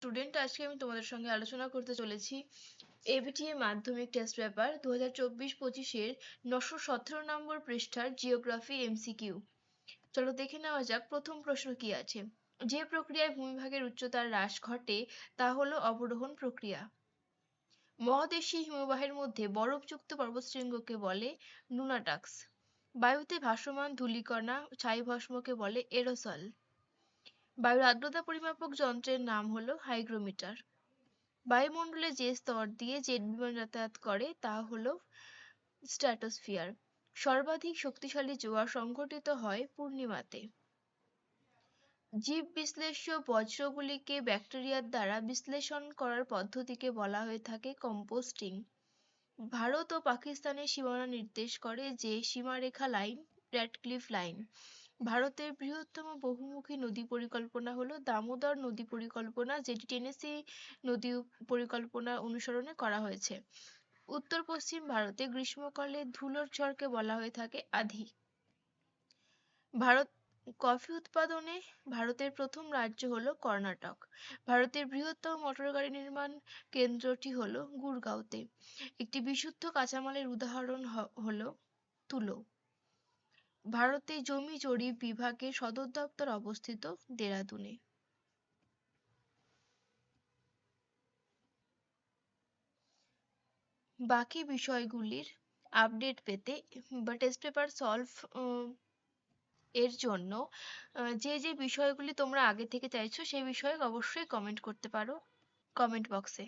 Student, আজকে আমি তোমাদের সঙ্গে আলোচনা করতে চলেছি এবিটিএ মাধ্যমিক টেস্ট পেপার 2024-25-এর 917 নম্বর পৃষ্ঠার জিওগ্রাফি এমসিকিউ। চলো দেখে নেওয়া যাক প্রথম প্রশ্ন কি আছে। যে প্রক্রিয়ায় ভূমিভাগের উচ্চতার হ্রাস ঘটে তা হলো অবরোহণ প্রক্রিয়া। মহাদেশীয় হিমবাহের মধ্যে বরফযুক্ত পর্বতশৃঙ্গকে বলে নুনাটাক্স। বায়ুতে ভাসমান ধূলিকণা ছাইভস্মকে বলে এরোসল। বায়ুর আর্দ্রতা পরিমাপক যন্ত্রের নাম হলো হাইগ্রোমিটার। বায়ুমণ্ডলে যে স্তর দিয়ে জেট বিমান যাতায়াত করে তা হলো স্ট্র্যাটোস্ফিয়ার। সর্বাধিক শক্তিশালী জোয়ার সংঘটিত হয় পূর্ণিমাতে। জীব বিশ্লেষ্য বজ্রগুলিকে ব্যাকটেরিয়ার দ্বারা বিশ্লেষণ করার পদ্ধতিকে বলা হয়ে থাকে কম্পোস্টিং। ভারত ও পাকিস্তানের সীমানা নির্দেশ করে যে সীমারেখা লাইন র্যাডক্লিফ লাইন। ভারতের বৃহত্তম বহুমুখী নদী পরিকল্পনা হলো দামোদর নদী পরিকল্পনা, যেটি টেনেসি নদী পরিকল্পনা অনুসরণে করা হয়েছে। উত্তর পশ্চিম ভারতে গ্রীষ্মকালে ধুলোর ঝড়কে বলা হয়ে থাকে আধি। ভারত কফি উৎপাদনে ভারতের প্রথম রাজ্য হলো কর্ণাটক। ভারতের বৃহত্তম মোটরগাড়ি নির্মাণ কেন্দ্রটি হলো গুরগাঁওতে। একটি বিশুদ্ধ কাঁচামালের উদাহরণ হলো তুলো। ভারতে জমি জরিপ বিভাগের সদর দপ্তর অবস্থিত দেরাদুনে। বাকি বিষয়গুলির আপডেট পেতে বা টেস্ট পেপার সলভ এর জন্য যে যে বিষয়গুলি তোমরা আগে থেকে চাইছো সেই বিষয়ে অবশ্যই কমেন্ট করতে পারো কমেন্ট বক্সে।